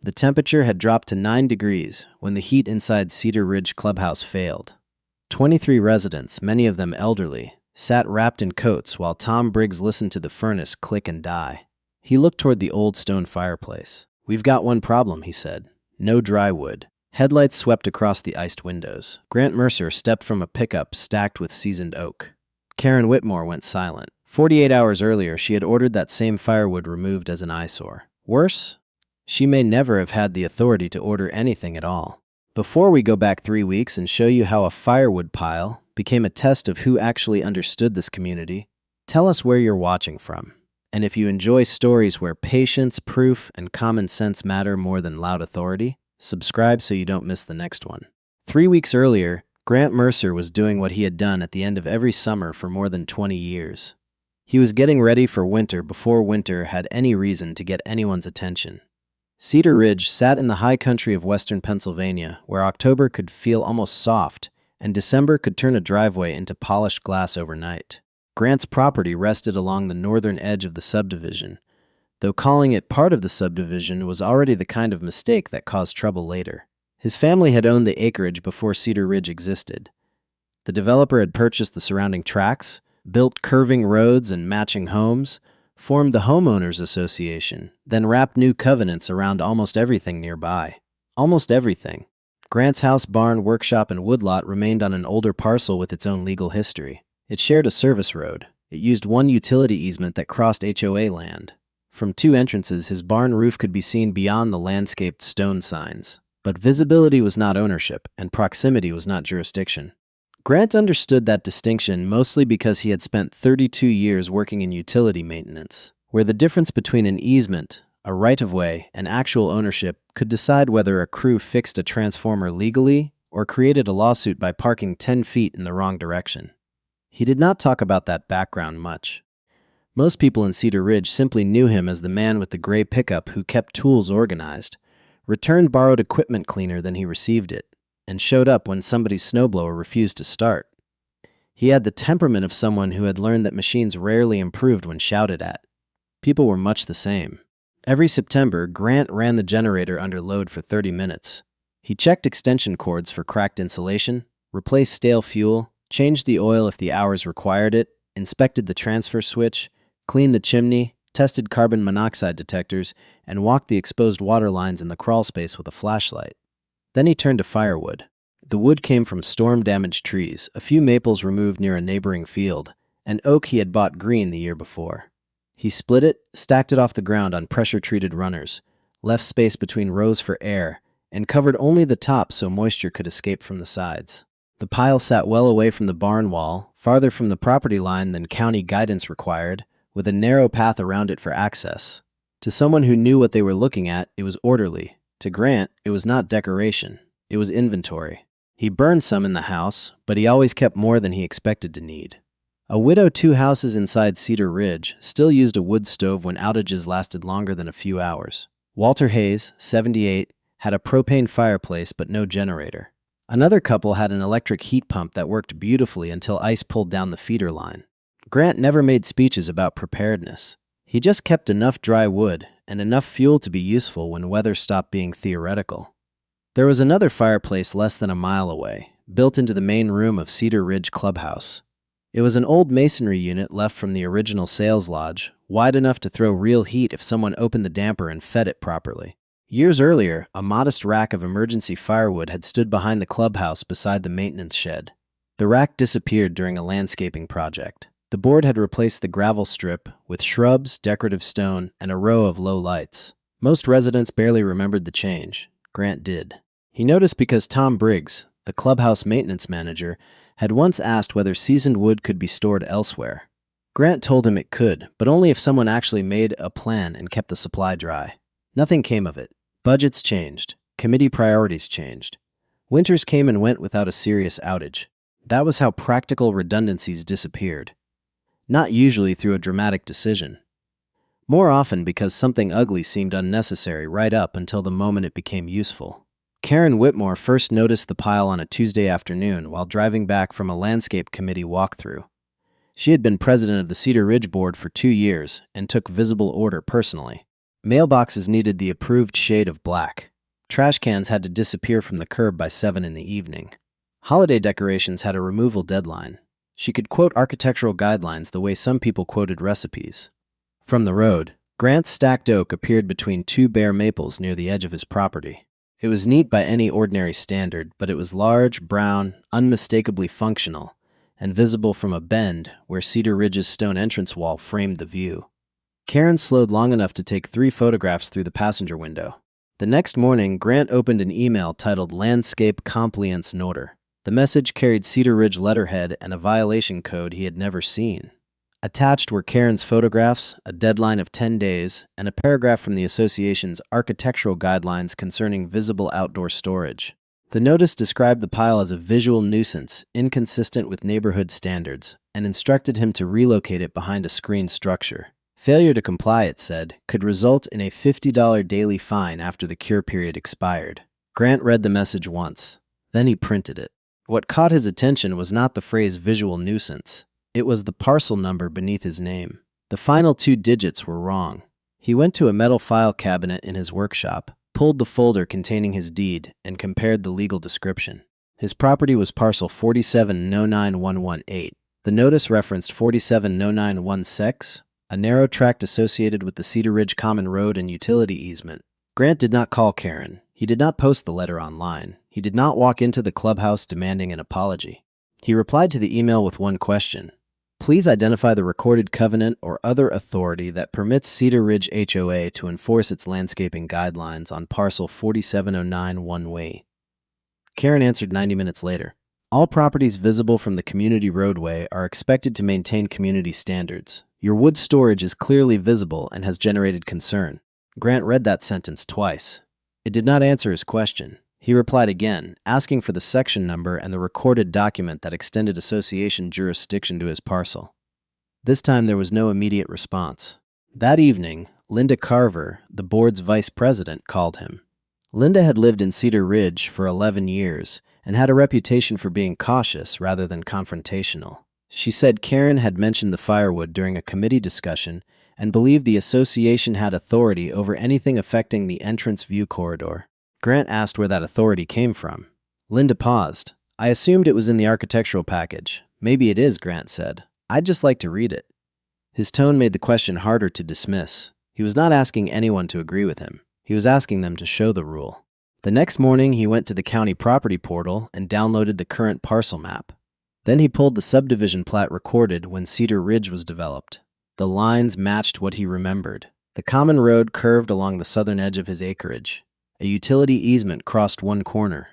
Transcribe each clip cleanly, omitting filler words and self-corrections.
The temperature had dropped to 9 degrees when the heat inside Cedar Ridge Clubhouse failed. 23 residents, many of them elderly, sat wrapped in coats while Tom Briggs listened to the furnace click and die. He looked toward the old stone fireplace. "We've got one problem," he said. "No dry wood." Headlights swept across the iced windows. Grant Mercer stepped from a pickup stacked with seasoned oak. Karen Whitmore went silent. 48 hours earlier, she had ordered that same firewood removed as an eyesore. Worse, she may never have had the authority to order anything at all. Before we go back 3 weeks and show you how a firewood pile became a test of who actually understood this community, tell us where you're watching from. And if you enjoy stories where patience, proof, and common sense matter more than loud authority, subscribe so you don't miss the next one. 3 weeks earlier, Grant Mercer was doing what he had done at the end of every summer for more than 20 years. He was getting ready for winter before winter had any reason to get anyone's attention. Cedar Ridge sat in the high country of western Pennsylvania, where October could feel almost soft and December could turn a driveway into polished glass overnight. Grant's property rested along the northern edge of the subdivision, though calling it part of the subdivision was already the kind of mistake that caused trouble later. His family had owned the acreage before Cedar Ridge existed. The developer had purchased the surrounding tracts, built curving roads and matching homes, formed the Homeowners Association, then wrapped new covenants around almost everything nearby. Almost everything. Grant's house, barn, workshop, and woodlot remained on an older parcel with its own legal history. It shared a service road. It used one utility easement that crossed HOA land. From 2 entrances, his barn roof could be seen beyond the landscaped stone signs. But visibility was not ownership, and proximity was not jurisdiction. Grant understood that distinction mostly because he had spent 32 years working in utility maintenance, where the difference between an easement, a right-of-way, and actual ownership could decide whether a crew fixed a transformer legally or created a lawsuit by parking 10 feet in the wrong direction. He did not talk about that background much. Most people in Cedar Ridge simply knew him as the man with the gray pickup who kept tools organized, returned borrowed equipment cleaner than he received it, and showed up when somebody's snowblower refused to start. He had the temperament of someone who had learned that machines rarely improved when shouted at. People were much the same. Every September, Grant ran the generator under load for 30 minutes. He checked extension cords for cracked insulation, replaced stale fuel, changed the oil if the hours required it, inspected the transfer switch, cleaned the chimney, tested carbon monoxide detectors, and walked the exposed water lines in the crawl space with a flashlight. Then he turned to firewood. The wood came from storm-damaged trees, a few maples removed near a neighboring field, and oak he had bought green the year before. He split it, stacked it off the ground on pressure-treated runners, left space between rows for air, and covered only the top so moisture could escape from the sides. The pile sat well away from the barn wall, farther from the property line than county guidance required, with a narrow path around it for access. To someone who knew what they were looking at, it was orderly. To Grant, it was not decoration. It was inventory. He burned some in the house, but he always kept more than he expected to need. A widow 2 houses inside Cedar Ridge still used a wood stove when outages lasted longer than a few hours. Walter Hayes, 78, had a propane fireplace but no generator. Another couple had an electric heat pump that worked beautifully until ice pulled down the feeder line. Grant never made speeches about preparedness. He just kept enough dry wood and enough fuel to be useful when weather stopped being theoretical. There was another fireplace less than a mile away, built into the main room of Cedar Ridge Clubhouse. It was an old masonry unit left from the original sales lodge, wide enough to throw real heat if someone opened the damper and fed it properly. Years earlier, a modest rack of emergency firewood had stood behind the clubhouse beside the maintenance shed. The rack disappeared during a landscaping project. The board had replaced the gravel strip with shrubs, decorative stone, and a row of low lights. Most residents barely remembered the change. Grant did. He noticed because Tom Briggs, the clubhouse maintenance manager, had once asked whether seasoned wood could be stored elsewhere. Grant told him it could, but only if someone actually made a plan and kept the supply dry. Nothing came of it. Budgets changed. Committee priorities changed. Winters came and went without a serious outage. That was how practical redundancies disappeared. Not usually through a dramatic decision. More often because something ugly seemed unnecessary right up until the moment it became useful. Karen Whitmore first noticed the pile on a Tuesday afternoon while driving back from a landscape committee walkthrough. She had been president of the Cedar Ridge Board for 2 years and took visible order personally. Mailboxes needed the approved shade of black. Trash cans had to disappear from the curb by 7 in the evening. Holiday decorations had a removal deadline. She could quote architectural guidelines the way some people quoted recipes. From the road, Grant's stacked oak appeared between two bare maples near the edge of his property. It was neat by any ordinary standard, but it was large, brown, unmistakably functional, and visible from a bend where Cedar Ridge's stone entrance wall framed the view. Karen slowed long enough to take 3 photographs through the passenger window. The next morning, Grant opened an email titled Landscape Compliance Noter. The message carried Cedar Ridge letterhead and a violation code he had never seen. Attached were Karen's photographs, a deadline of 10 days, and a paragraph from the association's architectural guidelines concerning visible outdoor storage. The notice described the pile as a visual nuisance, inconsistent with neighborhood standards, and instructed him to relocate it behind a screened structure. Failure to comply, it said, could result in a $50 daily fine after the cure period expired. Grant read the message once. Then he printed it. What caught his attention was not the phrase visual nuisance. It was the parcel number beneath his name. The final 2 digits were wrong. He went to a metal file cabinet in his workshop, pulled the folder containing his deed, and compared the legal description. His property was parcel 47091118. The notice referenced 470916, a narrow tract associated with the Cedar Ridge Common Road and utility easement. Grant did not call Karen. He did not post the letter online. He did not walk into the clubhouse demanding an apology. He replied to the email with one question. Please identify the recorded covenant or other authority that permits Cedar Ridge HOA to enforce its landscaping guidelines on parcel 4709 one way. Karen answered 90 minutes later. All properties visible from the community roadway are expected to maintain community standards. Your wood storage is clearly visible and has generated concern. Grant read that sentence twice. It did not answer his question. He replied again, asking for the section number and the recorded document that extended association jurisdiction to his parcel. This time there was no immediate response. That evening, Linda Carver, the board's vice president, called him. Linda had lived in Cedar Ridge for 11 years and had a reputation for being cautious rather than confrontational. She said Karen had mentioned the Firewood during a committee discussion and believed the association had authority over anything affecting the entrance view corridor. Grant asked where that authority came from. Linda paused. I assumed it was in the architectural package. Maybe it is, Grant said. I'd just like to read it. His tone made the question harder to dismiss. He was not asking anyone to agree with him. He was asking them to show the rule. The next morning, he went to the county property portal and downloaded the current parcel map. Then he pulled the subdivision plat recorded when Cedar Ridge was developed. The lines matched what he remembered. The common road curved along the southern edge of his acreage. A utility easement crossed one corner.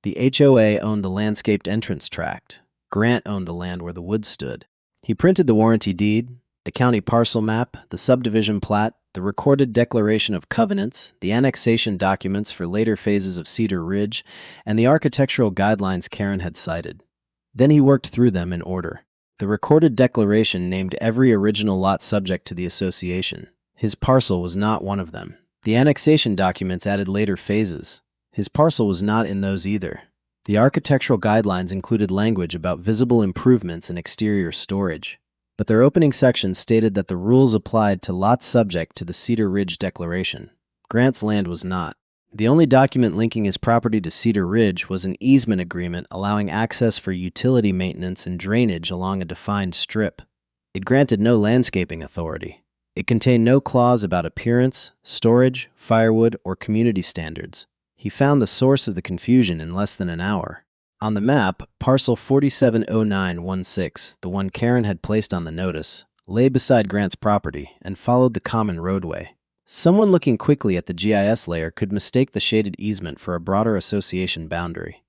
The HOA owned the landscaped entrance tract. Grant owned the land where the woods stood. He printed the warranty deed, the county parcel map, the subdivision plat, the recorded declaration of covenants, the annexation documents for later phases of Cedar Ridge, and the architectural guidelines Karen had cited. Then he worked through them in order. The recorded declaration named every original lot subject to the association. His parcel was not one of them. The annexation documents added later phases. His parcel was not in those either. The architectural guidelines included language about visible improvements and exterior storage, but their opening section stated that the rules applied to lots subject to the Cedar Ridge Declaration. Grant's land was not. The only document linking his property to Cedar Ridge was an easement agreement allowing access for utility maintenance and drainage along a defined strip. It granted no landscaping authority. It contained no clause about appearance, storage, firewood, or community standards. He found the source of the confusion in less than an hour. On the map, parcel 470916, the one Karen had placed on the notice, lay beside Grant's property and followed the common roadway. Someone looking quickly at the GIS layer could mistake the shaded easement for a broader association boundary.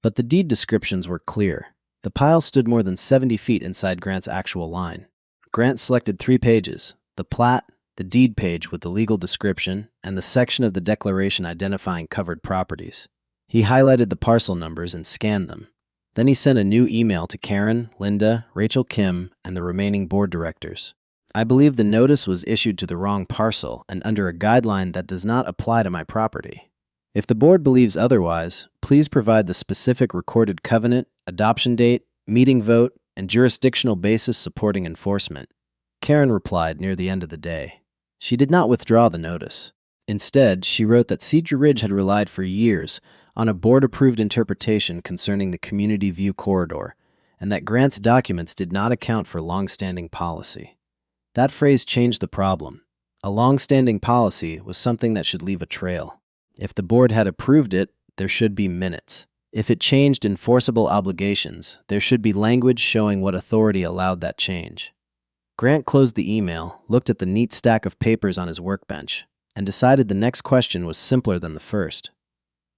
But the deed descriptions were clear. The pile stood more than 70 feet inside Grant's actual line. Grant selected 3 pages. The plat, the deed page with the legal description, and the section of the declaration identifying covered properties. He highlighted the parcel numbers and scanned them. Then he sent a new email to Karen, Linda, Rachel Kim, and the remaining board directors. I believe the notice was issued to the wrong parcel and under a guideline that does not apply to my property. If the board believes otherwise, please provide the specific recorded covenant, adoption date, meeting vote, and jurisdictional basis supporting enforcement. Karen replied near the end of the day. She did not withdraw the notice. Instead, she wrote that Cedar Ridge had relied for years on a board-approved interpretation concerning the community view corridor, and that Grant's documents did not account for long-standing policy. That phrase changed the problem. A long-standing policy was something that should leave a trail. If the board had approved it, there should be minutes. If it changed enforceable obligations, there should be language showing what authority allowed that change. Grant closed the email, looked at the neat stack of papers on his workbench, and decided the next question was simpler than the first.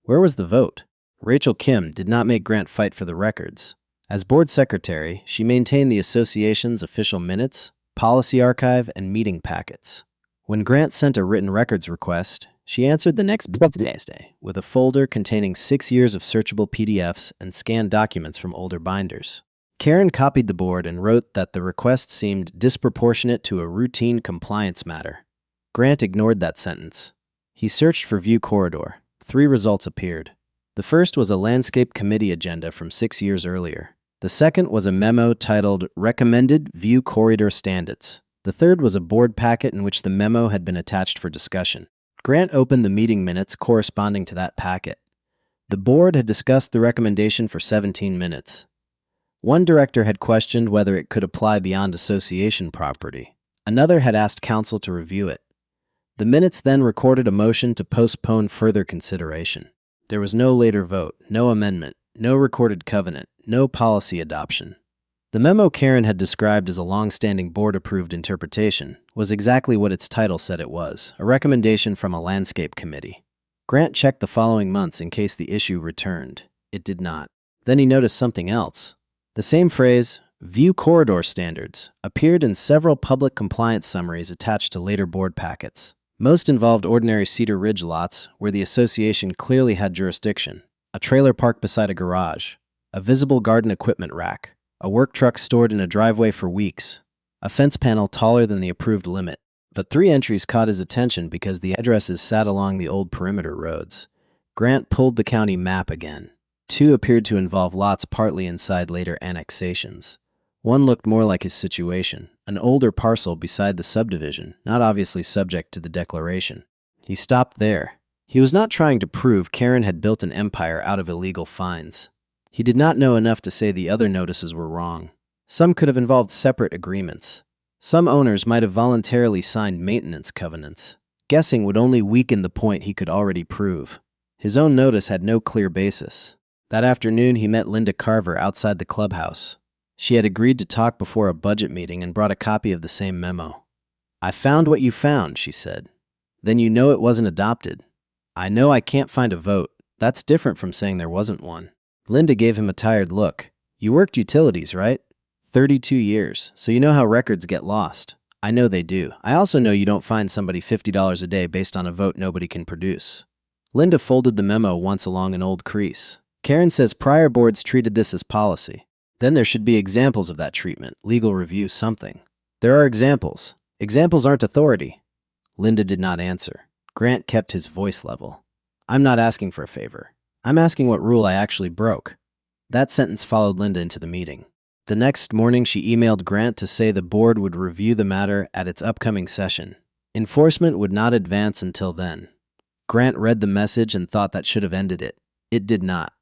Where was the vote? Rachel Kim did not make Grant fight for the records. As board secretary, she maintained the association's official minutes, policy archive, and meeting packets. When Grant sent a written records request, she answered the next Thursday with a folder containing 6 years of searchable PDFs and scanned documents from older binders. Karen copied the board and wrote that the request seemed disproportionate to a routine compliance matter. Grant ignored that sentence. He searched for View Corridor. 3 results appeared. The first was a landscape committee agenda from 6 years earlier. The second was a memo titled Recommended View Corridor Standards. The third was a board packet in which the memo had been attached for discussion. Grant opened the meeting minutes corresponding to that packet. The board had discussed the recommendation for 17 minutes. One director had questioned whether it could apply beyond association property. Another had asked council to review it. The minutes then recorded a motion to postpone further consideration. There was no later vote, no amendment, no recorded covenant, no policy adoption. The memo Karen had described as a long-standing board-approved interpretation was exactly what its title said it was, a recommendation from a landscape committee. Grant checked the following months in case the issue returned. It did not. Then he noticed something else. The same phrase, View Corridor Standards, appeared in several public compliance summaries attached to later board packets. Most involved ordinary Cedar Ridge lots where the association clearly had jurisdiction, a trailer park beside a garage, a visible garden equipment rack, a work truck stored in a driveway for weeks, a fence panel taller than the approved limit. But 3 entries caught his attention because the addresses sat along the old perimeter roads. Grant pulled the county map again. 2 appeared to involve lots partly inside later annexations. One looked more like his situation, an older parcel beside the subdivision, not obviously subject to the declaration. He stopped there. He was not trying to prove Karen had built an empire out of illegal fines. He did not know enough to say the other notices were wrong. Some could have involved separate agreements. Some owners might have voluntarily signed maintenance covenants. Guessing would only weaken the point he could already prove. His own notice had no clear basis. That afternoon, he met Linda Carver outside the clubhouse. She had agreed to talk before a budget meeting and brought a copy of the same memo. "I found what you found," she said. "Then you know it wasn't adopted." "I know I can't find a vote. That's different from saying there wasn't one." Linda gave him a tired look. "You worked utilities, right? 32 years, so you know how records get lost." "I know they do. I also know you don't fine somebody $50 a day based on a vote nobody can produce." Linda folded the memo once along an old crease. "Karen says prior boards treated this as policy. Then there should be examples of that treatment, legal review, something." "There are examples. Examples aren't authority." Linda did not answer. Grant kept his voice level. "I'm not asking for a favor. I'm asking what rule I actually broke." That sentence followed Linda into the meeting. The next morning, she emailed Grant to say the board would review the matter at its upcoming session. Enforcement would not advance until then. Grant read the message and thought that should have ended it. It did not.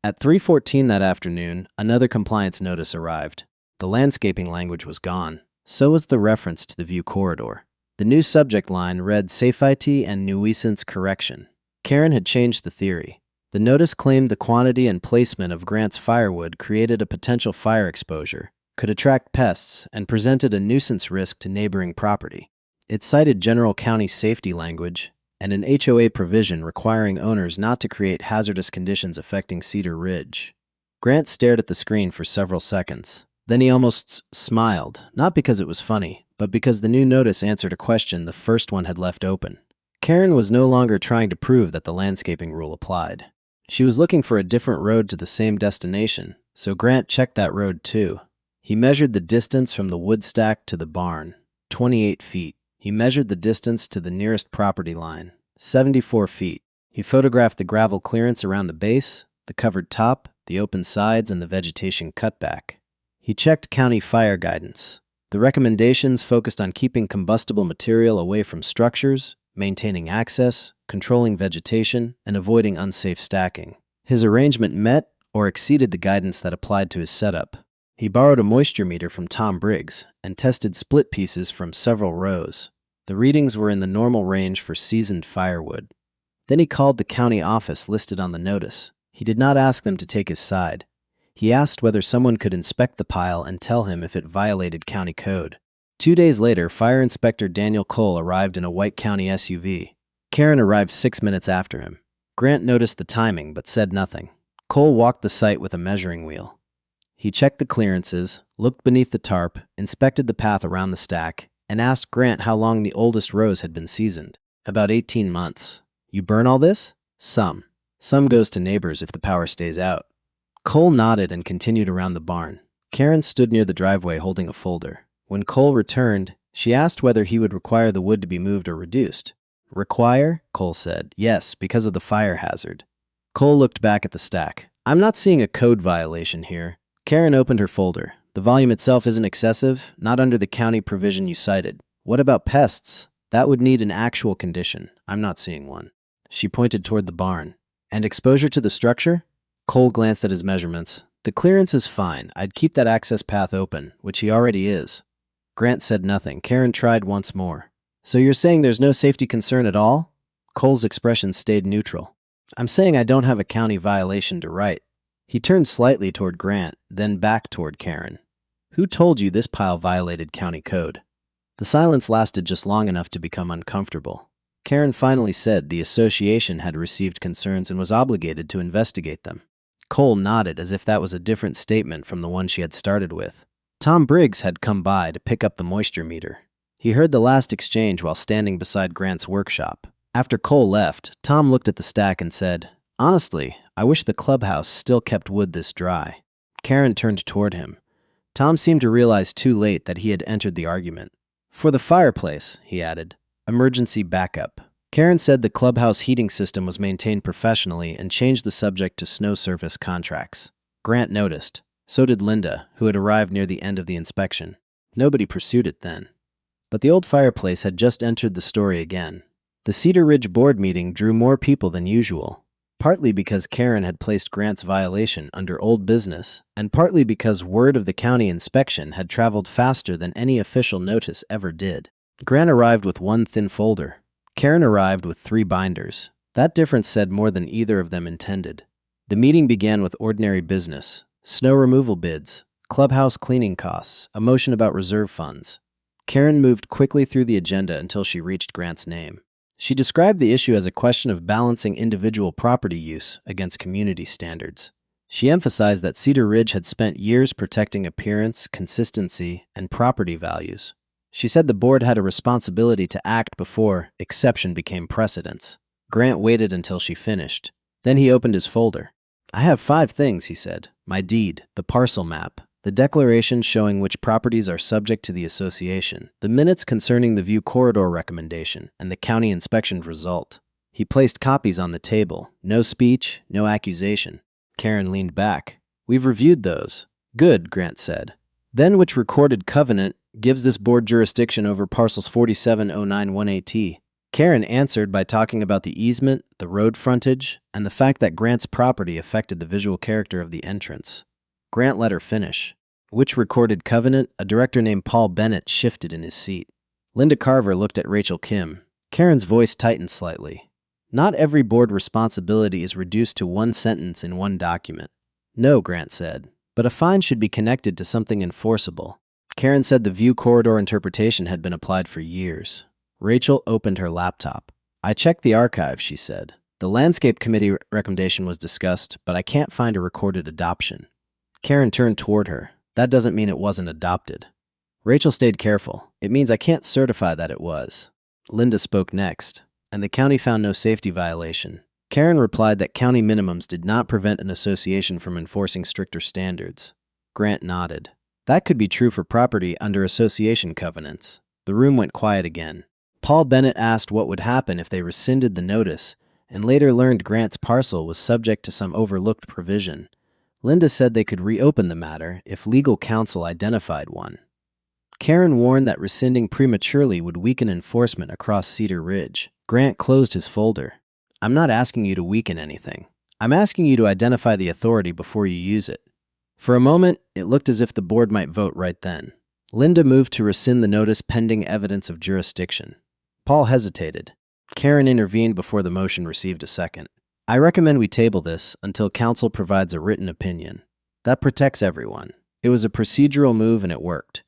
At 3:14 that afternoon, another compliance notice arrived. The landscaping language was gone. So was the reference to the view corridor. The new subject line read Safety and Nuisance Correction. Karen had changed the theory. The notice claimed the quantity and placement of Grant's firewood created a potential fire exposure, could attract pests, and presented a nuisance risk to neighboring property. It cited general county safety language and an HOA provision requiring owners not to create hazardous conditions affecting Cedar Ridge. Grant stared at the screen for several seconds. Then he almost smiled, not because it was funny, but because the new notice answered a question the first one had left open. Karen was no longer trying to prove that the landscaping rule applied. She was looking for a different road to the same destination, so Grant checked that road too. He measured the distance from the wood stack to the barn, 28 feet. He measured the distance to the nearest property line, 74 feet. He photographed the gravel clearance around the base, the covered top, the open sides, and the vegetation cutback. He checked county fire guidance. The recommendations focused on keeping combustible material away from structures, maintaining access, controlling vegetation, and avoiding unsafe stacking. His arrangement met or exceeded the guidance that applied to his setup. He borrowed a moisture meter from Tom Briggs and tested split pieces from several rows. The readings were in the normal range for seasoned firewood. Then he called the county office listed on the notice. He did not ask them to take his side. He asked whether someone could inspect the pile and tell him if it violated county code. 2 days later, Fire Inspector Daniel Cole arrived in a white county SUV. Karen arrived 6 minutes after him. Grant noticed the timing but said nothing. Cole walked the site with a measuring wheel. He checked the clearances, looked beneath the tarp, inspected the path around the stack, and asked Grant how long the oldest rows had been seasoned. About 18 months. You burn all this? Some. Some goes to neighbors if the power stays out. Cole nodded and continued around the barn. Karen stood near the driveway holding a folder. When Cole returned, she asked whether he would require the wood to be moved or reduced. Require? Cole said. Yes, because of the fire hazard. Cole looked back at the stack. I'm not seeing a code violation here. Karen opened her folder. The volume itself isn't excessive, not under the county provision you cited. What about pests? That would need an actual condition. I'm not seeing one. She pointed toward the barn. And exposure to the structure? Cole glanced at his measurements. The clearance is fine. I'd keep that access path open, which he already is. Grant said nothing. Karen tried once more. So you're saying there's no safety concern at all? Cole's expression stayed neutral. I'm saying I don't have a county violation to write. He turned slightly toward Grant, then back toward Karen. Who told you this pile violated county code? The silence lasted just long enough to become uncomfortable. Karen finally said the association had received concerns and was obligated to investigate them. Cole nodded as if that was a different statement from the one she had started with. Tom Briggs had come by to pick up the moisture meter. He heard the last exchange while standing beside Grant's workshop. After Cole left, Tom looked at the stack and said, Honestly, I wish the clubhouse still kept wood this dry. Karen turned toward him. Tom seemed to realize too late that he had entered the argument. For the fireplace, he added. Emergency backup. Karen said the clubhouse heating system was maintained professionally and changed the subject to snow surface contracts. Grant noticed. So did Linda, who had arrived near the end of the inspection. Nobody pursued it then. But the old fireplace had just entered the story again. The Cedar Ridge board meeting drew more people than usual, partly because Karen had placed Grant's violation under old business, and partly because word of the county inspection had traveled faster than any official notice ever did. Grant arrived with one thin folder. Karen arrived with 3 binders. That difference said more than either of them intended. The meeting began with ordinary business. Snow removal bids, clubhouse cleaning costs, a motion about reserve funds. Karen moved quickly through the agenda until she reached Grant's name. She described the issue as a question of balancing individual property use against community standards. She emphasized that Cedar Ridge had spent years protecting appearance, consistency, and property values. She said the board had a responsibility to act before exception became precedence. Grant waited until she finished. Then he opened his folder. I have 5 things, he said. My deed, the parcel map, the declaration showing which properties are subject to the association, the minutes concerning the view corridor recommendation, and the county inspection result. He placed copies on the table. No speech, no accusation. Karen leaned back. We've reviewed those. Good, Grant said. Then which recorded covenant gives this board jurisdiction over parcels 47091AT? Karen answered by talking about the easement, the road frontage, and the fact that Grant's property affected the visual character of the entrance. Grant let her finish. Which recorded covenant? A director named Paul Bennett shifted in his seat. Linda Carver looked at Rachel Kim. Karen's voice tightened slightly. Not every board responsibility is reduced to one sentence in one document. No, Grant said, but a fine should be connected to something enforceable. Karen said the view corridor interpretation had been applied for years. Rachel opened her laptop. I checked the archive, she said. The landscape committee recommendation was discussed, but I can't find a recorded adoption. Karen turned toward her. That doesn't mean it wasn't adopted. Rachel stayed careful. It means I can't certify that it was. Linda spoke next, and the county found no safety violation. Karen replied that county minimums did not prevent an association from enforcing stricter standards. Grant nodded. That could be true for property under association covenants. The room went quiet again. Paul Bennett asked what would happen if they rescinded the notice, and later learned Grant's parcel was subject to some overlooked provision. Linda said they could reopen the matter if legal counsel identified one. Karen warned that rescinding prematurely would weaken enforcement across Cedar Ridge. Grant closed his folder. I'm not asking you to weaken anything. I'm asking you to identify the authority before you use it. For a moment, it looked as if the board might vote right then. Linda moved to rescind the notice pending evidence of jurisdiction. Paul hesitated. Karen intervened before the motion received a second. I recommend we table this until counsel provides a written opinion. That protects everyone. It was a procedural move and it worked.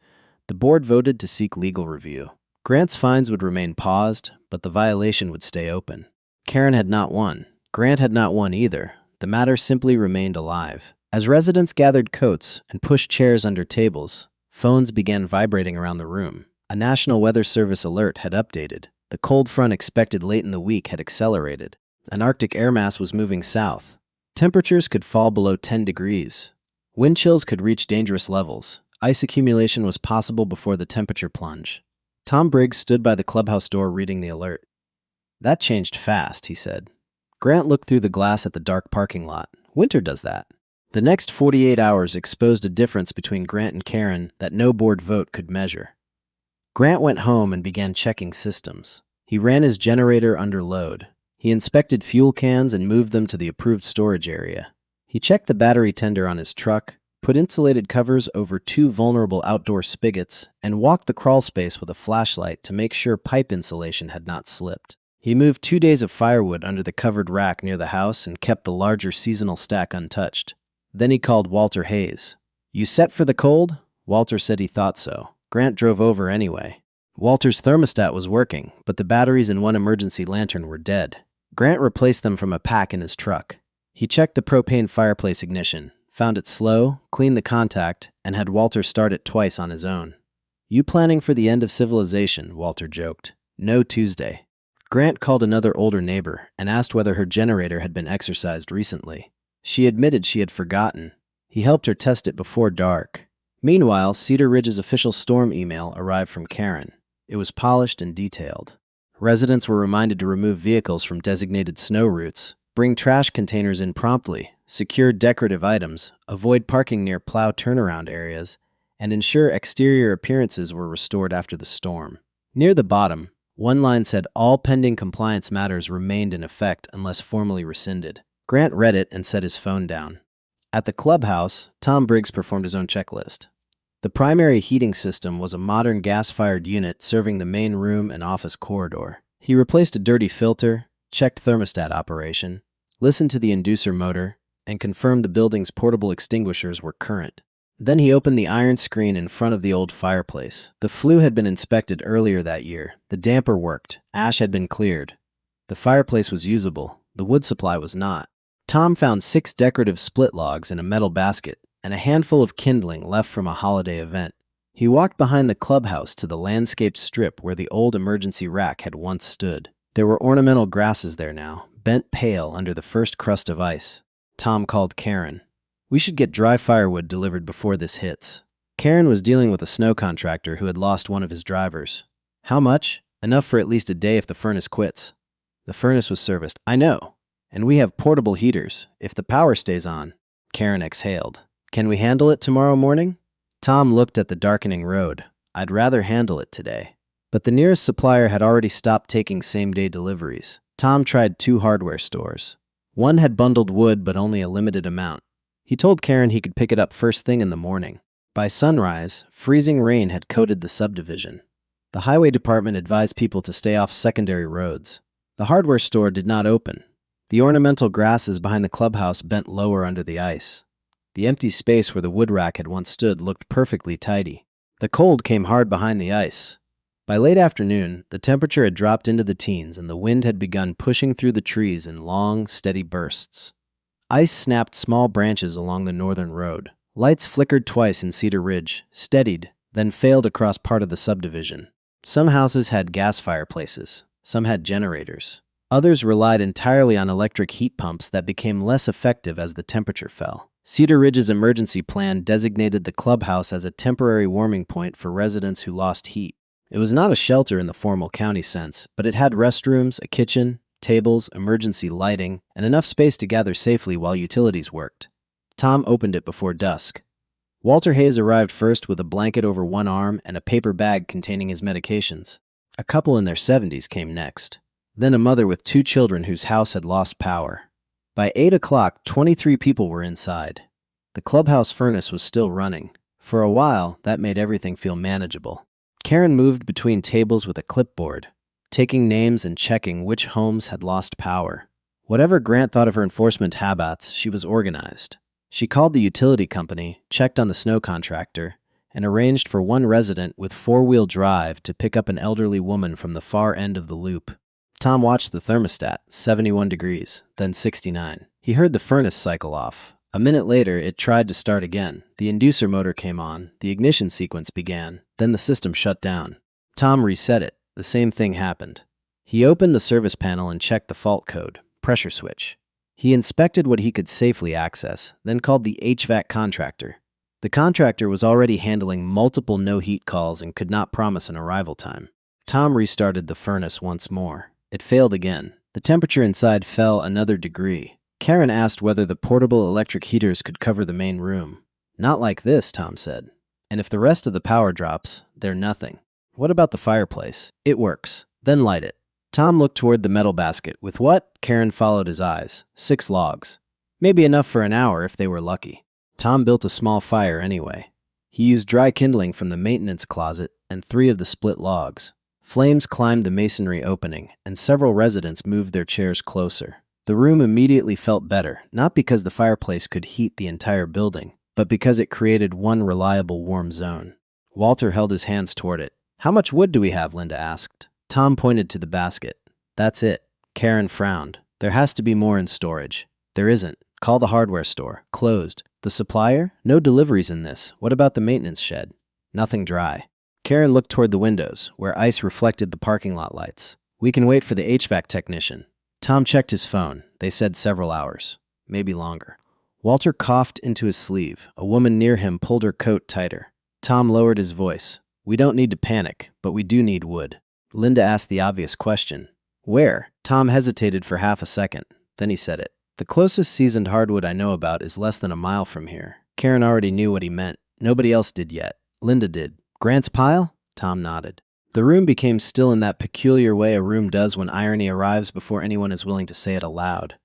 The board voted to seek legal review. Grant's fines would remain paused, but the violation would stay open. Karen had not won. Grant had not won either. The matter simply remained alive. As residents gathered coats and pushed chairs under tables, phones began vibrating around the room. A National Weather Service alert had updated. The cold front expected late in the week had accelerated. An Arctic air mass was moving south. Temperatures could fall below 10 degrees. Wind chills could reach dangerous levels. Ice accumulation was possible before the temperature plunge. Tom Briggs stood by the clubhouse door reading the alert. That changed fast, he said. Grant looked through the glass at the dark parking lot. Winter does that. The next 48 hours exposed a difference between Grant and Karen that no board vote could measure. Grant went home and began checking systems. He ran his generator under load. He inspected fuel cans and moved them to the approved storage area. He checked the battery tender on his truck, put insulated covers over 2 vulnerable outdoor spigots, and walked the crawl space with a flashlight to make sure pipe insulation had not slipped. He moved 2 days of firewood under the covered rack near the house and kept the larger seasonal stack untouched. Then he called Walter Hayes. You set for the cold? Walter said he thought so. Grant drove over anyway. Walter's thermostat was working, but the batteries in one emergency lantern were dead. Grant replaced them from a pack in his truck. He checked the propane fireplace ignition, found it slow, cleaned the contact, and had Walter start it twice on his own. You planning for the end of civilization, Walter joked. No Tuesday. Grant called another older neighbor and asked whether her generator had been exercised recently. She admitted she had forgotten. He helped her test it before dark. Meanwhile, Cedar Ridge's official storm email arrived from Karen. It was polished and detailed. Residents were reminded to remove vehicles from designated snow routes, bring trash containers in promptly, secure decorative items, avoid parking near plow turnaround areas, and ensure exterior appearances were restored after the storm. Near the bottom, one line said all pending compliance matters remained in effect unless formally rescinded. Grant read it and set his phone down. At the clubhouse, Tom Briggs performed his own checklist. The primary heating system was a modern gas-fired unit serving the main room and office corridor. He replaced a dirty filter, checked thermostat operation, listened to the inducer motor, and confirmed the building's portable extinguishers were current. Then he opened the iron screen in front of the old fireplace. The flue had been inspected earlier that year. The damper worked. Ash had been cleared. The fireplace was usable. The wood supply was not. Tom found 6 decorative split logs in a metal basket and a handful of kindling left from a holiday event. He walked behind the clubhouse to the landscaped strip where the old emergency rack had once stood. There were ornamental grasses there now, bent pale under the first crust of ice. Tom called Karen. We should get dry firewood delivered before this hits. Karen was dealing with a snow contractor who had lost one of his drivers. How much? Enough for at least a day if the furnace quits. The furnace was serviced. I know. And we have portable heaters, if the power stays on. Karen exhaled. Can we handle it tomorrow morning? Tom looked at the darkening road. I'd rather handle it today. But the nearest supplier had already stopped taking same-day deliveries. Tom tried 2 hardware stores. One had bundled wood, but only a limited amount. He told Karen he could pick it up first thing in the morning. By sunrise, freezing rain had coated the subdivision. The highway department advised people to stay off secondary roads. The hardware store did not open. The ornamental grasses behind the clubhouse bent lower under the ice. The empty space where the wood rack had once stood looked perfectly tidy. The cold came hard behind the ice. By late afternoon, the temperature had dropped into the teens and the wind had begun pushing through the trees in long, steady bursts. Ice snapped small branches along the northern road. Lights flickered twice in Cedar Ridge, steadied, then failed across part of the subdivision. Some houses had gas fireplaces. Some had generators. Others relied entirely on electric heat pumps that became less effective as the temperature fell. Cedar Ridge's emergency plan designated the clubhouse as a temporary warming point for residents who lost heat. It was not a shelter in the formal county sense, but it had restrooms, a kitchen, tables, emergency lighting, and enough space to gather safely while utilities worked. Tom opened it before dusk. Walter Hayes arrived first with a blanket over one arm and a paper bag containing his medications. A couple in their 70s came next. Then a mother with 2 children whose house had lost power. By 8 o'clock, 23 people were inside. The clubhouse furnace was still running. For a while, that made everything feel manageable. Karen moved between tables with a clipboard, taking names and checking which homes had lost power. Whatever Grant thought of her enforcement habits, she was organized. She called the utility company, checked on the snow contractor, and arranged for one resident with 4-wheel drive to pick up an elderly woman from the far end of the loop. Tom watched the thermostat, 71 degrees, then 69. He heard the furnace cycle off. A minute later, it tried to start again. The inducer motor came on, the ignition sequence began, then the system shut down. Tom reset it. The same thing happened. He opened the service panel and checked the fault code, pressure switch. He inspected what he could safely access, then called the HVAC contractor. The contractor was already handling multiple no-heat calls and could not promise an arrival time. Tom restarted the furnace once more. It failed again. The temperature inside fell another degree. Karen asked whether the portable electric heaters could cover the main room. "Not like this," Tom said. "And if the rest of the power drops, they're nothing." "What about the fireplace?" "It works. Then light it." Tom looked toward the metal basket. "With what?" Karen followed his eyes. 6 logs. Maybe enough for an hour if they were lucky. Tom built a small fire anyway. He used dry kindling from the maintenance closet and 3 of the split logs. Flames climbed the masonry opening, and several residents moved their chairs closer. The room immediately felt better, not because the fireplace could heat the entire building, but because it created one reliable warm zone. Walter held his hands toward it. "How much wood do we have?" Linda asked. Tom pointed to the basket. "That's it." Karen frowned. "There has to be more in storage." "There isn't. Call the hardware store. Closed." "The supplier? No deliveries in this. What about the maintenance shed?" "Nothing dry." Karen looked toward the windows, where ice reflected the parking lot lights. "We can wait for the HVAC technician." Tom checked his phone. They said several hours. Maybe longer. Walter coughed into his sleeve. A woman near him pulled her coat tighter. Tom lowered his voice. "We don't need to panic, but we do need wood." Linda asked the obvious question. "Where?" Tom hesitated for half a second. Then he said it. "The closest seasoned hardwood I know about is less than a mile from here." Karen already knew what he meant. Nobody else did yet. Linda did. "Grant's pile?" Tom nodded. The room became still in that peculiar way a room does when irony arrives before anyone is willing to say it aloud.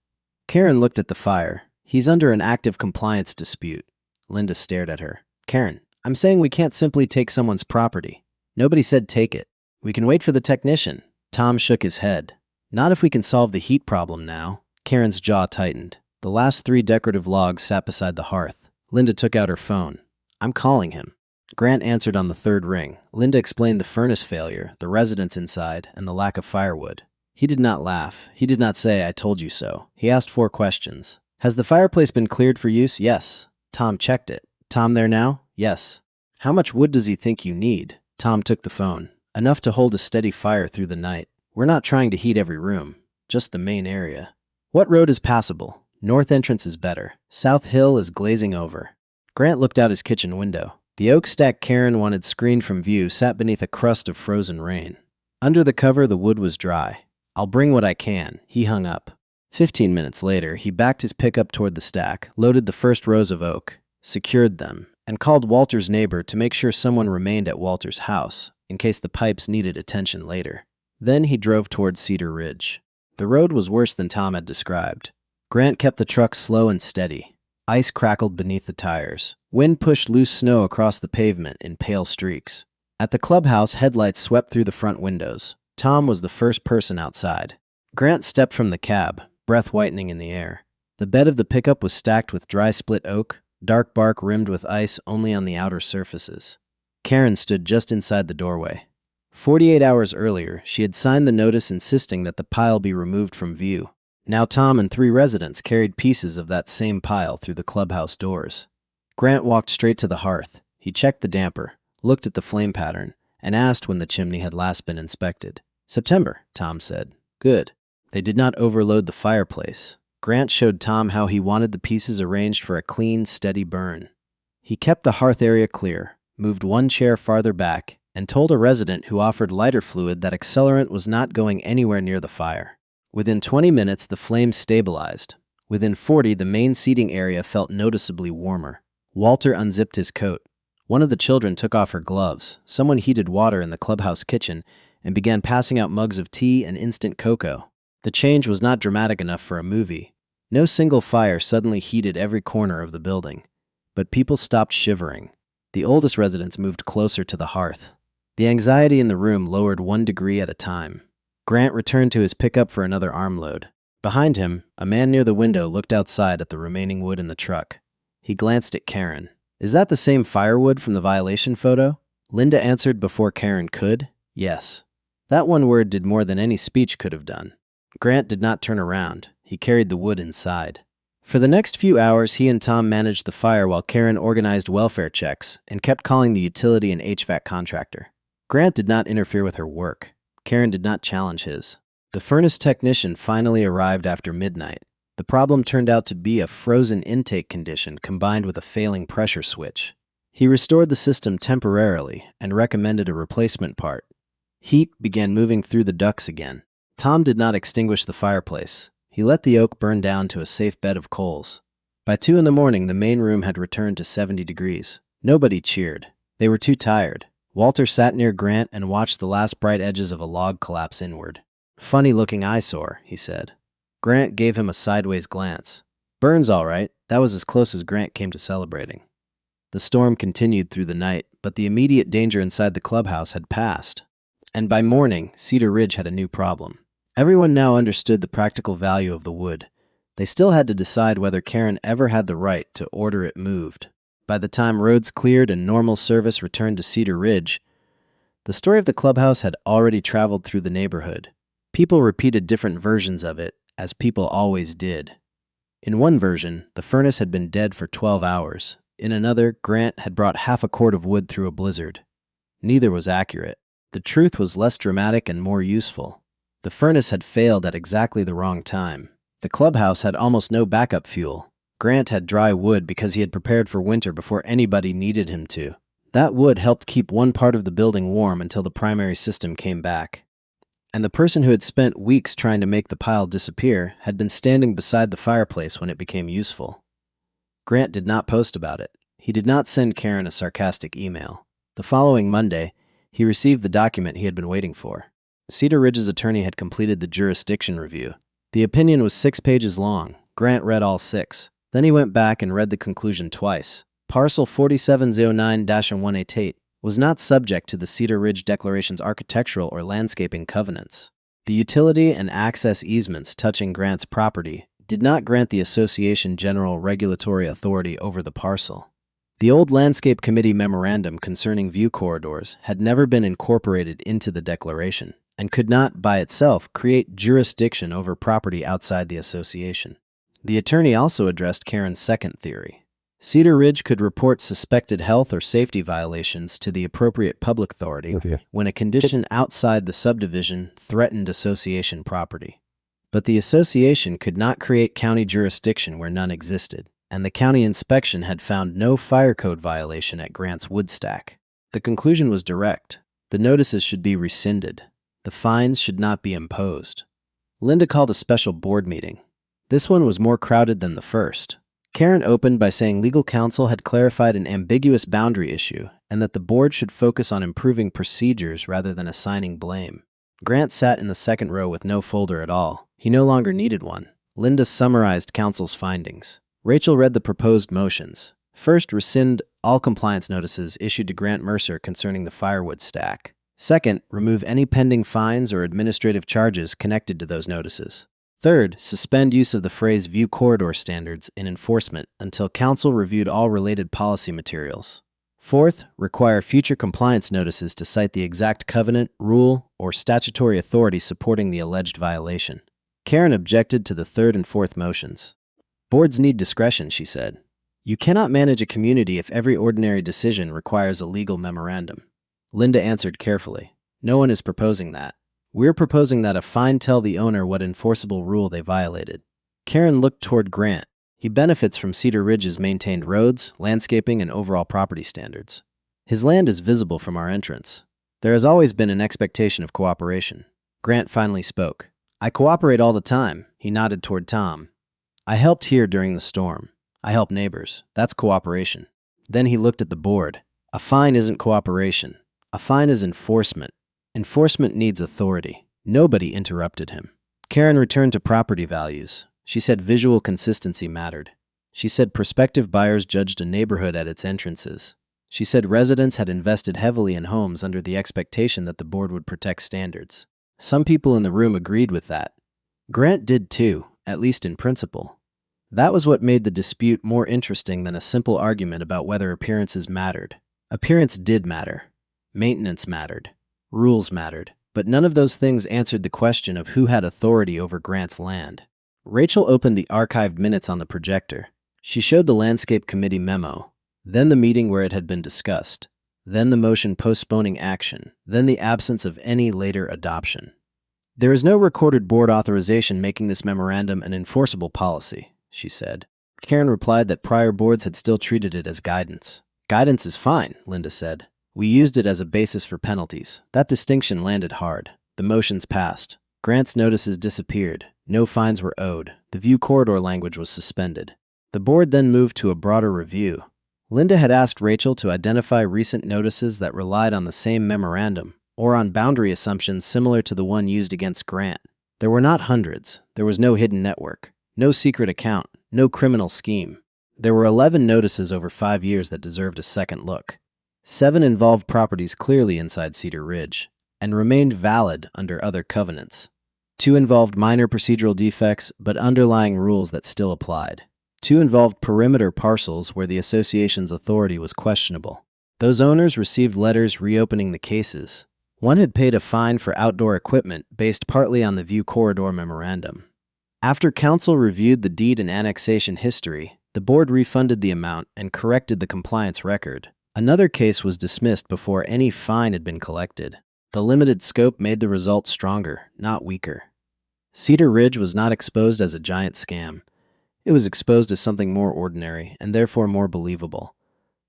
Karen looked at the fire. "He's under an active compliance dispute." Linda stared at her. "Karen, I'm saying we can't simply take someone's property." "Nobody said take it. We can wait for the technician." Tom shook his head. "Not if we can solve the heat problem now." Karen's jaw tightened. The last 3 decorative logs sat beside the hearth. Linda took out her phone. "I'm calling him." Grant answered on the 3rd ring. Linda explained the furnace failure, the residents inside, and the lack of firewood. He did not laugh. He did not say, "I told you so." He asked 4 questions. "Has the fireplace been cleared for use?" "Yes." Tom checked it. "Tom there now?" "Yes." "How much wood does he think you need?" Tom took the phone. "Enough to hold a steady fire through the night. We're not trying to heat every room, just the main area." "What road is passable?" "North entrance is better. South hill is glazing over." Grant looked out his kitchen window. The oak stack Karen wanted screened from view sat beneath a crust of frozen rain. Under the cover, the wood was dry. "I'll bring what I can." He hung up. 15 minutes later, he backed his pickup toward the stack, loaded the first rows of oak, secured them, and called Walter's neighbor to make sure someone remained at Walter's house, in case the pipes needed attention later. Then he drove toward Cedar Ridge. The road was worse than Tom had described. Grant kept the truck slow and steady. Ice crackled beneath the tires. Wind pushed loose snow across the pavement in pale streaks. At the clubhouse, headlights swept through the front windows. Tom was the first person outside. Grant stepped from the cab, breath whitening in the air. The bed of the pickup was stacked with dry split oak, dark bark rimmed with ice only on the outer surfaces. Karen stood just inside the doorway. 48 hours earlier, she had signed the notice insisting that the pile be removed from view. Now Tom and 3 residents carried pieces of that same pile through the clubhouse doors. Grant walked straight to the hearth. He checked the damper, looked at the flame pattern, and asked when the chimney had last been inspected. "September," Tom said. "Good." They did not overload the fireplace. Grant showed Tom how he wanted the pieces arranged for a clean, steady burn. He kept the hearth area clear, moved 1 chair farther back, and told a resident who offered lighter fluid that accelerant was not going anywhere near the fire. Within 20 minutes, the flames stabilized. Within 40, the main seating area felt noticeably warmer. Walter unzipped his coat. One of the children took off her gloves. Someone heated water in the clubhouse kitchen and began passing out mugs of tea and instant cocoa. The change was not dramatic enough for a movie. No single fire suddenly heated every corner of the building, but people stopped shivering. The oldest residents moved closer to the hearth. The anxiety in the room lowered 1 degree at a time. Grant returned to his pickup for another armload. Behind him, a man near the window looked outside at the remaining wood in the truck. He glanced at Karen. "Is that the same firewood from the violation photo?" Linda answered before Karen could. Yes. That one word did more than any speech could have done. Grant did not turn around. He carried the wood inside. For the next few hours, he and Tom managed the fire while Karen organized welfare checks and kept calling the utility and HVAC contractor. Grant did not interfere with her work. Karen did not challenge his. The furnace technician finally arrived after midnight. The problem turned out to be a frozen intake condition combined with a failing pressure switch. He restored the system temporarily and recommended a replacement part. Heat began moving through the ducts again. Tom did not extinguish the fireplace. He let the oak burn down to a safe bed of coals. By 2 in the morning, the main room had returned to 70 degrees. Nobody cheered. They were too tired. Walter sat near Grant and watched the last bright edges of a log collapse inward. "Funny-looking eyesore," he said. Grant gave him a sideways glance. "Burns all right." That was as close as Grant came to celebrating. The storm continued through the night, but the immediate danger inside the clubhouse had passed. And by morning, Cedar Ridge had a new problem. Everyone now understood the practical value of the wood. They still had to decide whether Karen ever had the right to order it moved. By the time roads cleared and normal service returned to Cedar Ridge, the story of the clubhouse had already traveled through the neighborhood. People repeated different versions of it, as people always did. In one version, the furnace had been dead for 12 hours. In another, Grant had brought half a cord of wood through a blizzard. Neither was accurate. The truth was less dramatic and more useful. The furnace had failed at exactly the wrong time. The clubhouse had almost no backup fuel. Grant had dry wood because he had prepared for winter before anybody needed him to. That wood helped keep one part of the building warm until the primary system came back. And the person who had spent weeks trying to make the pile disappear had been standing beside the fireplace when it became useful. Grant did not post about it. He did not send Karen a sarcastic email. The following Monday, he received the document he had been waiting for. Cedar Ridge's attorney had completed the jurisdiction review. The opinion was 6 pages long. Grant read all 6. Then he went back and read the conclusion twice. Parcel 4709-188 was not subject to the Cedar Ridge Declaration's architectural or landscaping covenants. The utility and access easements touching Grant's property did not grant the association general regulatory authority over the parcel. The old Landscape Committee memorandum concerning view corridors had never been incorporated into the declaration and could not, by itself, create jurisdiction over property outside the association. The attorney also addressed Karen's second theory. Cedar Ridge could report suspected health or safety violations to the appropriate public authority when a condition outside the subdivision threatened association property. But the association could not create county jurisdiction where none existed, and the county inspection had found no fire code violation at Grant's wood stack. The conclusion was direct. The notices should be rescinded. The fines should not be imposed. Linda called a special board meeting. This one was more crowded than the first. Karen opened by saying legal counsel had clarified an ambiguous boundary issue and that the board should focus on improving procedures rather than assigning blame. Grant sat in the second row with no folder at all. He no longer needed one. Linda summarized counsel's findings. Rachel read the proposed motions. First, rescind all compliance notices issued to Grant Mercer concerning the firewood stack. Second, remove any pending fines or administrative charges connected to those notices. Third, suspend use of the phrase view corridor standards in enforcement until council reviewed all related policy materials. Fourth, require future compliance notices to cite the exact covenant, rule, or statutory authority supporting the alleged violation. Karen objected to the third and fourth motions. Boards need discretion, she said. You cannot manage a community if every ordinary decision requires a legal memorandum. Linda answered carefully. No one is proposing that. We're proposing that a fine tell the owner what enforceable rule they violated. Karen looked toward Grant. He benefits from Cedar Ridge's maintained roads, landscaping, and overall property standards. His land is visible from our entrance. There has always been an expectation of cooperation. Grant finally spoke. I cooperate all the time. He nodded toward Tom. I helped here during the storm. I help neighbors. That's cooperation. Then he looked at the board. A fine isn't cooperation. A fine is enforcement. Enforcement needs authority. Nobody interrupted him. Karen returned to property values. She said visual consistency mattered. She said prospective buyers judged a neighborhood at its entrances. She said residents had invested heavily in homes under the expectation that the board would protect standards. Some people in the room agreed with that. Grant did too, at least in principle. That was what made the dispute more interesting than a simple argument about whether appearances mattered. Appearance did matter. Maintenance mattered. Rules mattered. But none of those things answered the question of who had authority over Grant's land. Rachel opened the archived minutes on the projector. She showed the landscape committee memo, then the meeting where it had been discussed, then the motion postponing action, then the absence of any later adoption. There is no recorded board authorization making this memorandum an enforceable policy, she said. Karen replied that prior boards had still treated it as guidance. Guidance is fine, Linda said. We used it as a basis for penalties. That distinction landed hard. The motions passed. Grant's notices disappeared. No fines were owed. The view corridor language was suspended. The board then moved to a broader review. Linda had asked Rachel to identify recent notices that relied on the same memorandum, or on boundary assumptions similar to the one used against Grant. There were not hundreds. There was no hidden network, no secret account, no criminal scheme. There were 11 notices over 5 years that deserved a second look. 7 involved properties clearly inside Cedar Ridge, and remained valid under other covenants. 2 involved minor procedural defects, but underlying rules that still applied. 2 involved perimeter parcels where the association's authority was questionable. Those owners received letters reopening the cases. 1 had paid a fine for outdoor equipment based partly on the view corridor memorandum. After council reviewed the deed and annexation history, the board refunded the amount and corrected the compliance record. Another case was dismissed before any fine had been collected. The limited scope made the result stronger, not weaker. Cedar Ridge was not exposed as a giant scam. It was exposed as something more ordinary and therefore more believable.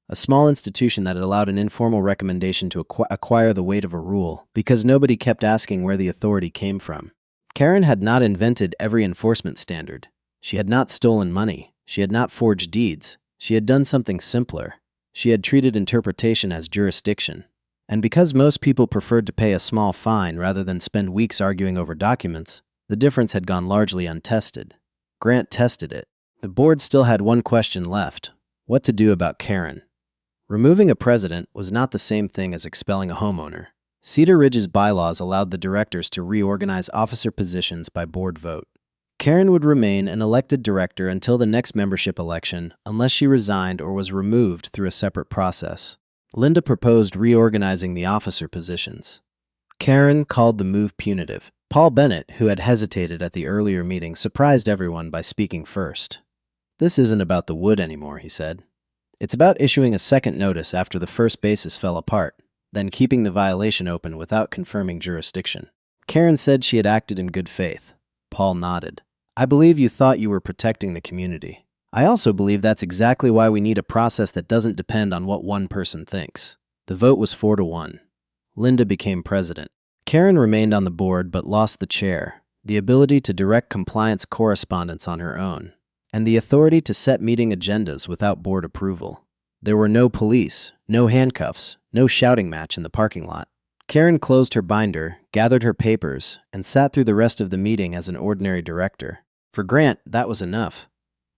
A small institution that had allowed an informal recommendation to acquire the weight of a rule because nobody kept asking where the authority came from. Karen had not invented every enforcement standard. She had not stolen money. She had not forged deeds. She had done something simpler. She had treated interpretation as jurisdiction. And because most people preferred to pay a small fine rather than spend weeks arguing over documents, the difference had gone largely untested. Grant tested it. The board still had one question left: what to do about Karen. Removing a president was not the same thing as expelling a homeowner. Cedar Ridge's bylaws allowed the directors to reorganize officer positions by board vote. Karen would remain an elected director until the next membership election unless she resigned or was removed through a separate process. Linda proposed reorganizing the officer positions. Karen called the move punitive. Paul Bennett, who had hesitated at the earlier meeting, surprised everyone by speaking first. This isn't about the wood anymore, he said. It's about issuing a second notice after the first basis fell apart, then keeping the violation open without confirming jurisdiction. Karen said she had acted in good faith. Paul nodded. I believe you thought you were protecting the community. I also believe that's exactly why we need a process that doesn't depend on what one person thinks. The vote was 4-1. Linda became president. Karen remained on the board but lost the chair, the ability to direct compliance correspondence on her own, and the authority to set meeting agendas without board approval. There were no police, no handcuffs, no shouting match in the parking lot. Karen closed her binder, gathered her papers, and sat through the rest of the meeting as an ordinary director. For Grant, that was enough.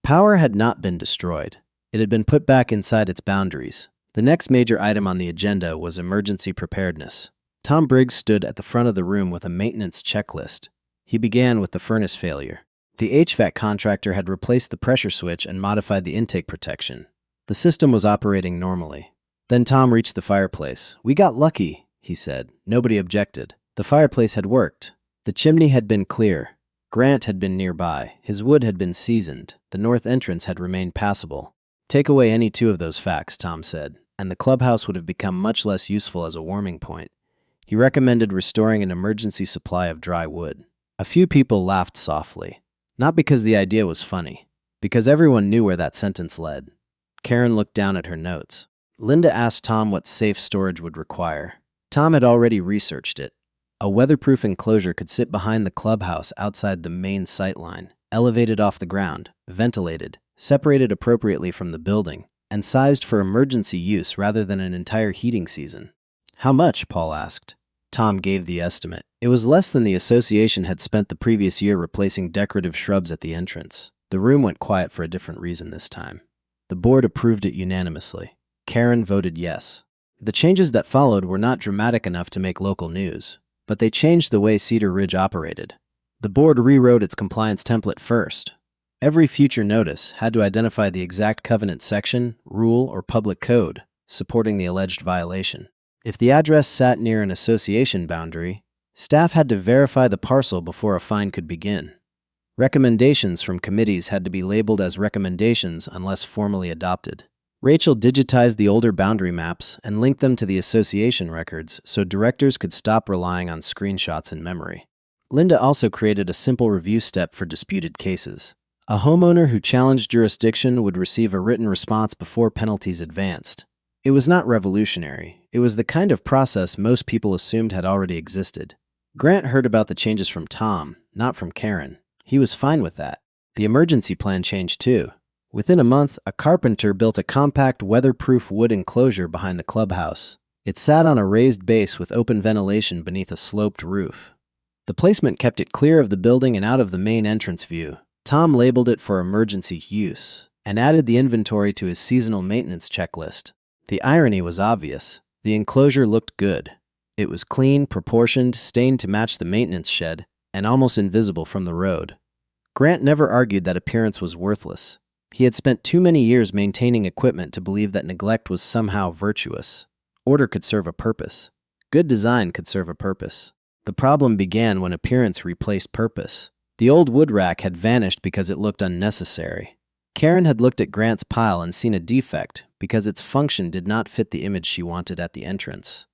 Power had not been destroyed. It had been put back inside its boundaries. The next major item on the agenda was emergency preparedness. Tom Briggs stood at the front of the room with a maintenance checklist. He began with the furnace failure. The HVAC contractor had replaced the pressure switch and modified the intake protection. The system was operating normally. Then Tom reached the fireplace. We got lucky, he said. Nobody objected. The fireplace had worked. The chimney had been clear. Grant had been nearby. His wood had been seasoned. The north entrance had remained passable. Take away any 2 of those facts, Tom said, and the clubhouse would have become much less useful as a warming point. He recommended restoring an emergency supply of dry wood. A few people laughed softly. Not because the idea was funny, because everyone knew where that sentence led. Karen looked down at her notes. Linda asked Tom what safe storage would require. Tom had already researched it. A weatherproof enclosure could sit behind the clubhouse outside the main sightline, elevated off the ground, ventilated, separated appropriately from the building, and sized for emergency use rather than an entire heating season. How much? Paul asked. Tom gave the estimate. It was less than the association had spent the previous year replacing decorative shrubs at the entrance. The room went quiet for a different reason this time. The board approved it unanimously. Karen voted yes. The changes that followed were not dramatic enough to make local news, but they changed the way Cedar Ridge operated. The board rewrote its compliance template first. Every future notice had to identify the exact covenant section, rule, or public code supporting the alleged violation. If the address sat near an association boundary, staff had to verify the parcel before a fine could begin. Recommendations from committees had to be labeled as recommendations unless formally adopted. Rachel digitized the older boundary maps and linked them to the association records so directors could stop relying on screenshots in memory. Linda also created a simple review step for disputed cases. A homeowner who challenged jurisdiction would receive a written response before penalties advanced. It was not revolutionary. It was the kind of process most people assumed had already existed. Grant heard about the changes from Tom, not from Karen. He was fine with that. The emergency plan changed too. Within a month, a carpenter built a compact, weatherproof wood enclosure behind the clubhouse. It sat on a raised base with open ventilation beneath a sloped roof. The placement kept it clear of the building and out of the main entrance view. Tom labeled it for emergency use and added the inventory to his seasonal maintenance checklist. The irony was obvious. The enclosure looked good. It was clean, proportioned, stained to match the maintenance shed, and almost invisible from the road. Grant never argued that appearance was worthless. He had spent too many years maintaining equipment to believe that neglect was somehow virtuous. Order could serve a purpose. Good design could serve a purpose. The problem began when appearance replaced purpose. The old wood rack had vanished because it looked unnecessary. Karen had looked at Grant's pile and seen a defect because its function did not fit the image she wanted at the entrance.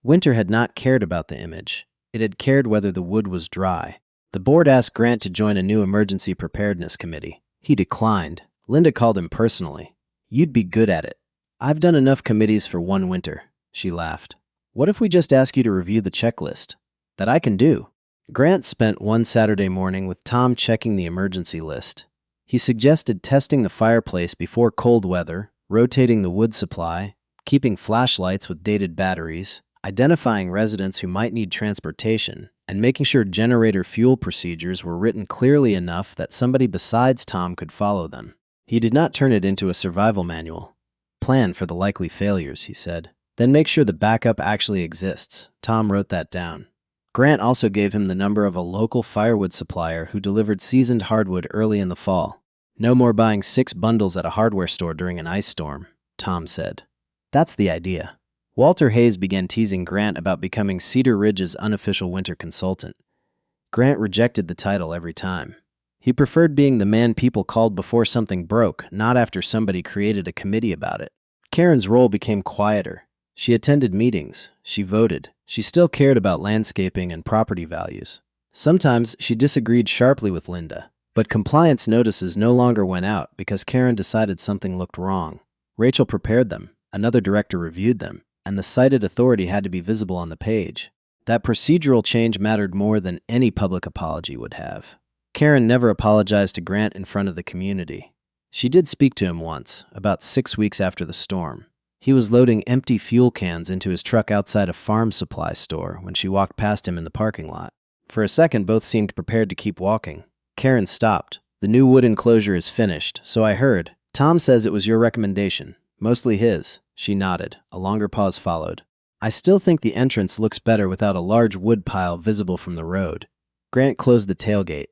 Winter had not cared about the image. It had cared whether the wood was dry. The board asked Grant to join a new emergency preparedness committee. He declined. Linda called him personally. "You'd be good at it." "I've done enough committees for one winter," she laughed. "What if we just ask you to review the checklist?" "That I can do." Grant spent one Saturday morning with Tom checking the emergency list. He suggested testing the fireplace before cold weather, rotating the wood supply, keeping flashlights with dated batteries, identifying residents who might need transportation, and making sure generator fuel procedures were written clearly enough that somebody besides Tom could follow them. He did not turn it into a survival manual. "Plan for the likely failures," he said. "Then make sure the backup actually exists." Tom wrote that down. Grant also gave him the number of a local firewood supplier who delivered seasoned hardwood early in the fall. "No more buying 6 bundles at a hardware store during an ice storm," Tom said. "That's the idea." Walter Hayes began teasing Grant about becoming Cedar Ridge's unofficial winter consultant. Grant rejected the title every time. He preferred being the man people called before something broke, not after somebody created a committee about it. Karen's role became quieter. She attended meetings. She voted. She still cared about landscaping and property values. Sometimes she disagreed sharply with Linda, but compliance notices no longer went out because Karen decided something looked wrong. Rachel prepared them, another director reviewed them, and the cited authority had to be visible on the page. That procedural change mattered more than any public apology would have. Karen never apologized to Grant in front of the community. She did speak to him once, about 6 weeks after the storm. He was loading empty fuel cans into his truck outside a farm supply store when she walked past him in the parking lot. For a second, both seemed prepared to keep walking. Karen stopped. "The new wood enclosure is finished, so I heard. Tom says it was your recommendation. Mostly his." She nodded. A longer pause followed. "I still think the entrance looks better without a large wood pile visible from the road." Grant closed the tailgate.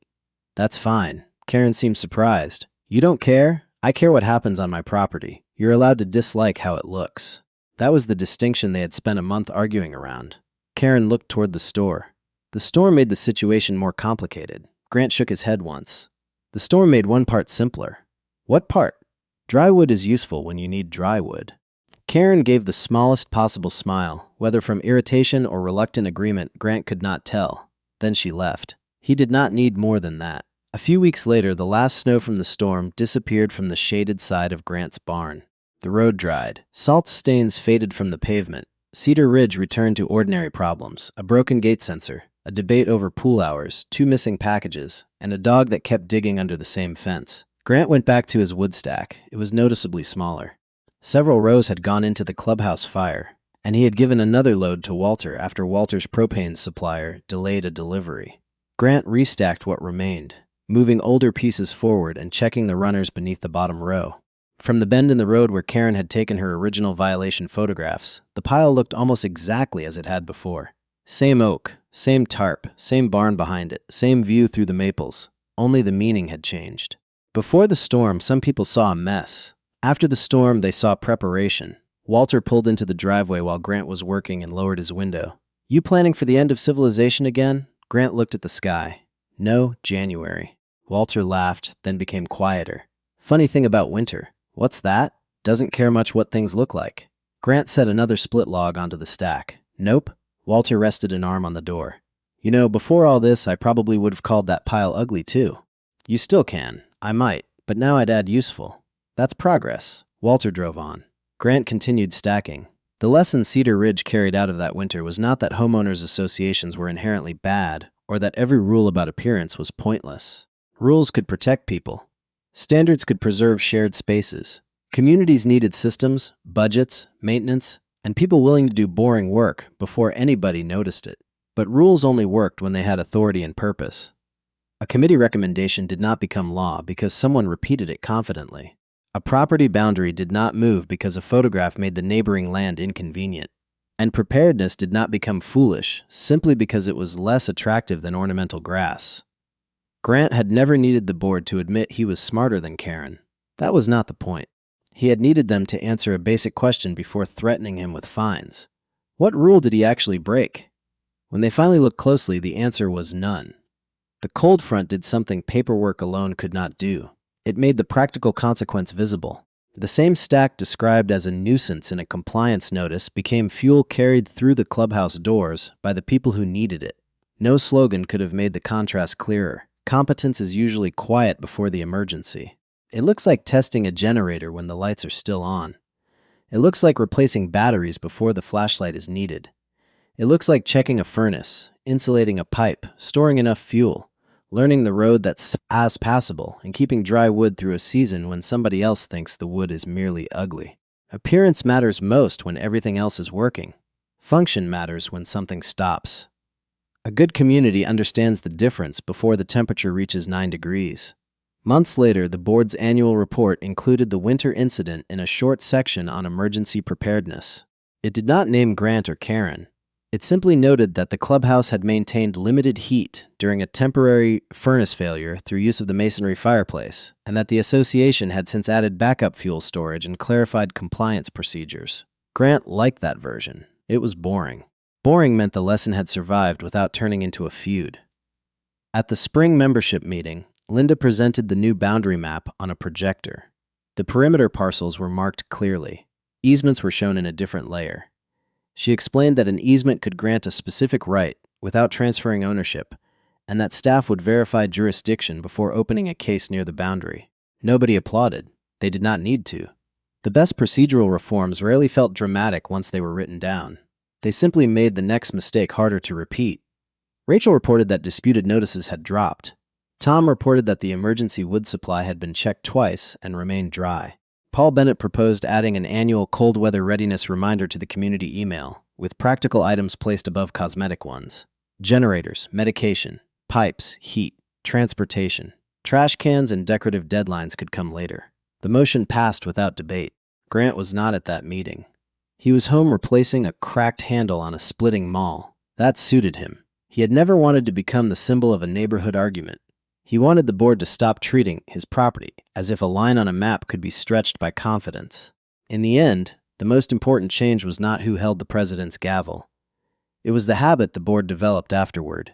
"That's fine." Karen seemed surprised. "You don't care? I care what happens on my property. You're allowed to dislike how it looks." That was the distinction they had spent a month arguing around. Karen looked toward the store. The storm made the situation more complicated. Grant shook his head once. "The storm made one part simpler." "What part?" "Dry wood is useful when you need dry wood." Karen gave the smallest possible smile. Whether from irritation or reluctant agreement, Grant could not tell. Then she left. He did not need more than that. A few weeks later, the last snow from the storm disappeared from the shaded side of Grant's barn. The road dried. Salt stains faded from the pavement. Cedar Ridge returned to ordinary problems: a broken gate sensor, a debate over pool hours, 2 missing packages, and a dog that kept digging under the same fence. Grant went back to his wood stack. It was noticeably smaller. Several rows had gone into the clubhouse fire, and he had given another load to Walter after Walter's propane supplier delayed a delivery. Grant restacked what remained, moving older pieces forward and checking the runners beneath the bottom row. From the bend in the road where Karen had taken her original violation photographs, the pile looked almost exactly as it had before. Same oak, same tarp, same barn behind it, same view through the maples. Only the meaning had changed. Before the storm, some people saw a mess. After the storm, they saw preparation. Walter pulled into the driveway while Grant was working and lowered his window. "You planning for the end of civilization again?" Grant looked at the sky. "No, January." Walter laughed, then became quieter. "Funny thing about winter. What's that? Doesn't care much what things look like." Grant set another split log onto the stack. "Nope." Walter rested an arm on the door. "You know, before all this, I probably would have called that pile ugly too." "You still can. I might. But now I'd add useful." "That's progress." Walter drove on. Grant continued stacking. The lesson Cedar Ridge carried out of that winter was not that homeowners associations were inherently bad or that every rule about appearance was pointless. Rules could protect people. Standards could preserve shared spaces. Communities needed systems, budgets, maintenance, and people willing to do boring work before anybody noticed it. But rules only worked when they had authority and purpose. A committee recommendation did not become law because someone repeated it confidently. A property boundary did not move because a photograph made the neighboring land inconvenient. And preparedness did not become foolish simply because it was less attractive than ornamental grass. Grant had never needed the board to admit he was smarter than Karen. That was not the point. He had needed them to answer a basic question before threatening him with fines. What rule did he actually break? When they finally looked closely, the answer was none. The cold front did something paperwork alone could not do. It made the practical consequence visible. The same stack described as a nuisance in a compliance notice became fuel carried through the clubhouse doors by the people who needed it. No slogan could have made the contrast clearer. Competence is usually quiet before the emergency. It looks like testing a generator when the lights are still on. It looks like replacing batteries before the flashlight is needed. It looks like checking a furnace, insulating a pipe, storing enough fuel, learning the road that's as passable, and keeping dry wood through a season when somebody else thinks the wood is merely ugly. Appearance matters most when everything else is working. Function matters when something stops. A good community understands the difference before the temperature reaches 9 degrees. Months later, the board's annual report included the winter incident in a short section on emergency preparedness. It did not name Grant or Karen. It simply noted that the clubhouse had maintained limited heat during a temporary furnace failure through use of the masonry fireplace, and that the association had since added backup fuel storage and clarified compliance procedures. Grant liked that version. It was boring. Boring meant the lesson had survived without turning into a feud. At the spring membership meeting, Linda presented the new boundary map on a projector. The perimeter parcels were marked clearly. Easements were shown in a different layer. She explained that an easement could grant a specific right without transferring ownership, and that staff would verify jurisdiction before opening a case near the boundary. Nobody applauded. They did not need to. The best procedural reforms rarely felt dramatic once they were written down. They simply made the next mistake harder to repeat. Rachel reported that disputed notices had dropped. Tom reported that the emergency wood supply had been checked twice and remained dry. Paul Bennett proposed adding an annual cold weather readiness reminder to the community email, with practical items placed above cosmetic ones. Generators, medication, pipes, heat, transportation. Trash cans and decorative deadlines could come later. The motion passed without debate. Grant was not at that meeting. He was home replacing a cracked handle on a splitting maul. That suited him. He had never wanted to become the symbol of a neighborhood argument. He wanted the board to stop treating his property as if a line on a map could be stretched by confidence. In the end, the most important change was not who held the president's gavel. It was the habit the board developed afterward.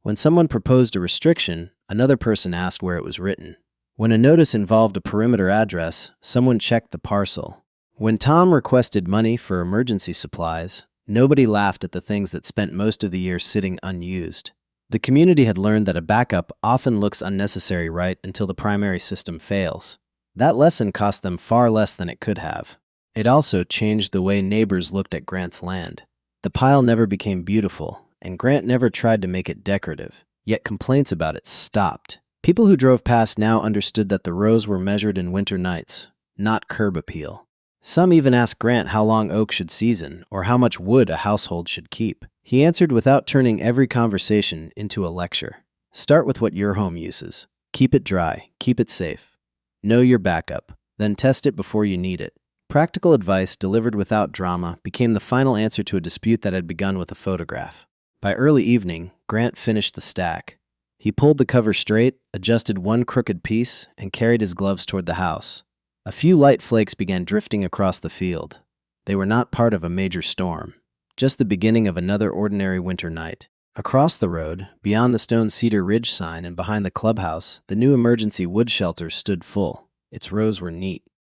When someone proposed a restriction, another person asked where it was written. When a notice involved a perimeter address, someone checked the parcel. When Tom requested money for emergency supplies, nobody laughed at the things that spent most of the year sitting unused. The community had learned that a backup often looks unnecessary right until the primary system fails. That lesson cost them far less than it could have. It also changed the way neighbors looked at Grant's land. The pile never became beautiful, and Grant never tried to make it decorative, yet complaints about it stopped. People who drove past now understood that the rows were measured in winter nights, not curb appeal. Some even asked Grant how long oak should season or how much wood a household should keep. He answered without turning every conversation into a lecture. Start with what your home uses. Keep it dry. Keep it safe. Know your backup. Then test it before you need it. Practical advice delivered without drama became the final answer to a dispute that had begun with a photograph. By early evening, Grant finished the stack. He pulled the cover straight, adjusted one crooked piece, and carried his gloves toward the house. A few light flakes began drifting across the field. They were not part of a major storm, just the beginning of another ordinary winter night. Across the road, beyond the stone Cedar Ridge sign and behind the clubhouse, the new emergency wood shelter stood full. Its rows were neat.